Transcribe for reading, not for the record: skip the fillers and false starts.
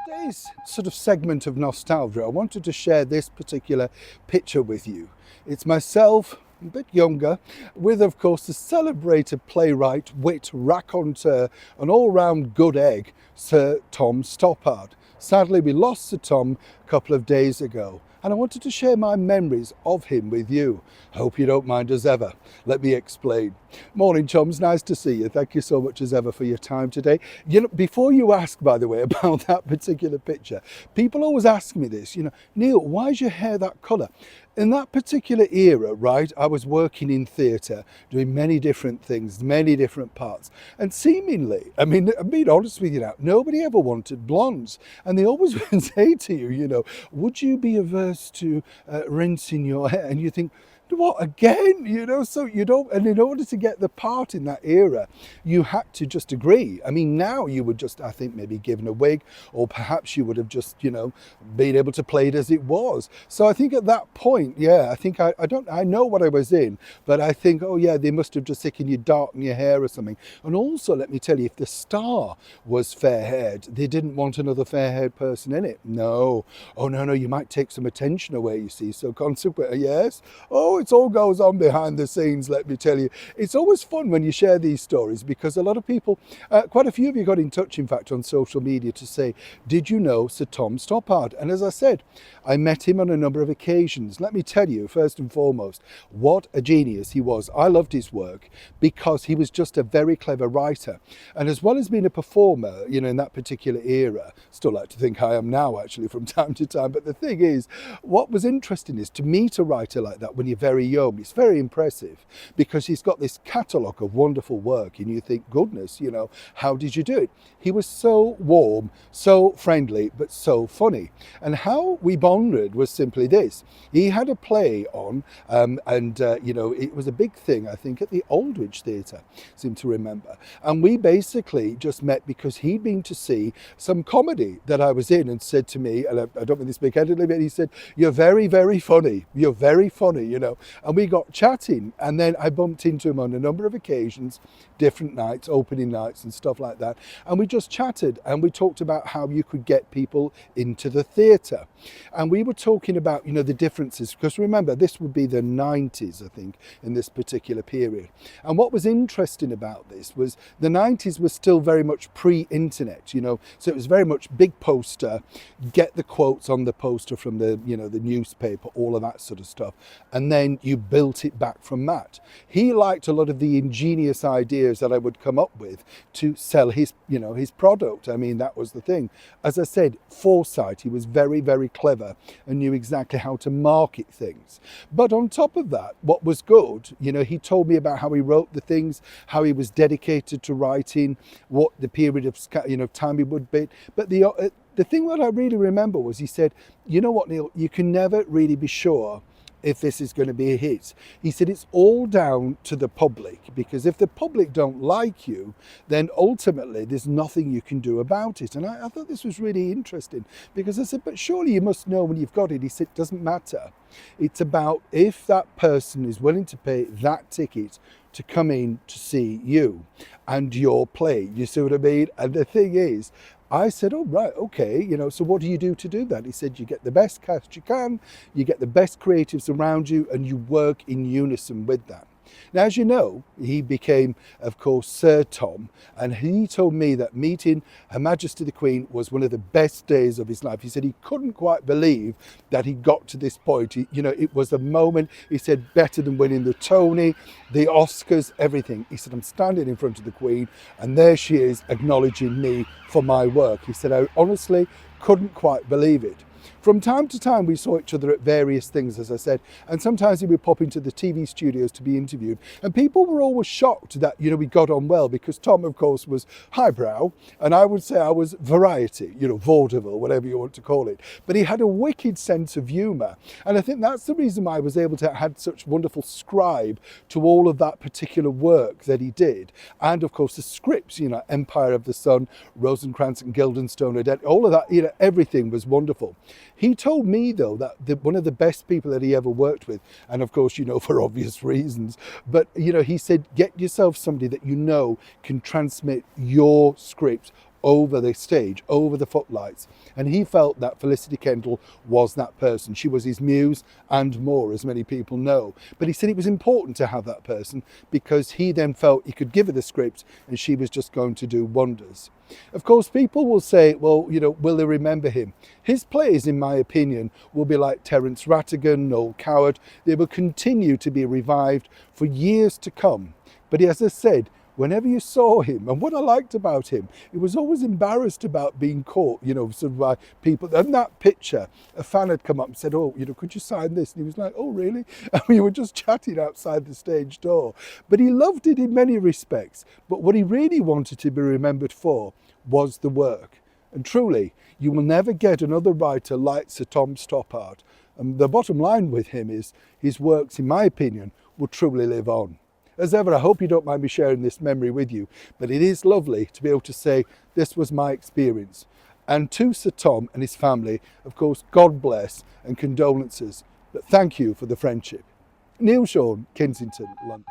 Today's sort of segment of nostalgia, I wanted to share this particular picture with you. It's myself, a bit younger, with, of course, the celebrated playwright, wit, raconteur, and all-round good egg, Sir Tom Stoppard. Sadly, we lost Sir Tom a couple of days ago, and I wanted to share my memories of him with you. Hope you don't mind as ever. Let me explain. Morning, chums. Nice to see you. Thank you so much as ever for your time today. You know, before you ask, by the way, about that particular picture, people always ask me this, Neil, why is your hair that colour? In that particular era, right, I was working in theatre, doing many different things, many different parts. And seemingly, I'm being honest with you now, nobody ever wanted blondes. And they always would say to you, would you be averse to rinsing your hair? And you think, what again? So you don't, and in order to get the part in that era, you had to just agree. Now you would just, I think, maybe given a wig, or perhaps you would have just, been able to play it as it was. So I think at that point, yeah, I think I know what I was in, but I think, oh yeah, they must have just taken you darken your hair or something. And also, let me tell you, if the star was fair-haired, they didn't want another fair-haired person in it. No. Oh no, you might take some attention away, you see. So consequently, yes. Oh, it all goes on behind the scenes, let me tell you. It's always fun when you share these stories, because a lot of people, quite a few of you got in touch, in fact, on social media to say, did you know Sir Tom Stoppard? And as I said, I met him on a number of occasions. Let me tell you, first and foremost, what a genius he was. I loved his work because he was just a very clever writer. And as well as being a performer, in that particular era, still like to think I am now, actually, from time to time. But the thing is, what was interesting is to meet a writer like that when you're very young. It's very impressive because he's got this catalogue of wonderful work, and you think, goodness, how did you do it? He was so warm, so friendly, but so funny. And how we bonded was simply this. He had a play on, it was a big thing, I think, at the Aldwych Theatre, seem to remember. And we basically just met because he'd been to see some comedy that I was in, and said to me, and I don't mean to speak candidly, but he said, you're very, very funny. You're very funny, And we got chatting, and then I bumped into him on a number of occasions, different nights, opening nights and stuff like that. And we just chatted, and we talked about how you could get people into the theatre. And we were talking about, the differences, because remember, this would be the 90s, I think, in this particular period. And what was interesting about this was the 90s was still very much pre-internet, so it was very much big poster, get the quotes on the poster from the, the newspaper, all of that sort of stuff. And then you built it back from that. He liked a lot of the ingenious ideas that I would come up with to sell his, his product. That was the thing. As I said, foresight. He was very, very clever and knew exactly how to market things. But on top of that, what was good, he told me about how he wrote the things, how he was dedicated to writing, what the period of time he would be. But the thing that I really remember was he said, you know what, Neil, you can never really be sure if this is going to be a hit. He said it's all down to the public, because if the public don't like you, then ultimately there's nothing you can do about it. And I thought this was really interesting, because I said, but surely you must know when you've got it. He said, it doesn't matter. It's about if that person is willing to pay that ticket to come in to see you and your play. You see what I mean? And the thing is, I said, oh, right, okay, so what do you do to do that? He said, you get the best cast you can, you get the best creatives around you, and you work in unison with that. Now, as you know, he became, of course, Sir Tom, and he told me that meeting Her Majesty the Queen was one of the best days of his life. He said he couldn't quite believe that he got to this point. It was a moment, he said, better than winning the Tony, the Oscars, everything. He said, I'm standing in front of the Queen, and there she is acknowledging me for my work. He said, I honestly couldn't quite believe it. From time to time, we saw each other at various things, as I said, and sometimes he would pop into the TV studios to be interviewed. And people were always shocked that, we got on well, because Tom, of course, was highbrow, and I would say I was variety, vaudeville, whatever you want to call it. But he had a wicked sense of humour. And I think that's the reason why I was able to have such wonderful scribe to all of that particular work that he did. And, of course, the scripts, Empire of the Sun, Rosencrantz and Guildenstern, all of that, everything was wonderful. He told me, though, that one of the best people that he ever worked with, and of course, for obvious reasons, but, he said, get yourself somebody that can transmit your script over the stage, over the footlights. And he felt that Felicity Kendall was that person. She was his muse and more, as many people know. But he said it was important to have that person because he then felt he could give her the script and she was just going to do wonders. Of course, people will say, well, you know, will they remember him? His plays, in my opinion, will be like Terence Rattigan, Noel Coward. They will continue to be revived for years to come. But as I said, whenever you saw him, and what I liked about him, he was always embarrassed about being caught, you know, sort of by people. And that picture, a fan had come up and said, oh, you know, could you sign this? And he was like, oh, really? And we were just chatting outside the stage door. But he loved it in many respects. But what he really wanted to be remembered for was the work. And truly, you will never get another writer like Sir Tom Stoppard. And the bottom line with him is his works, in my opinion, will truly live on. As ever, I hope you don't mind me sharing this memory with you, but it is lovely to be able to say this was my experience. And to Sir Tom and his family, of course, God bless and condolences, but thank you for the friendship. Neil Sean, Kensington, London.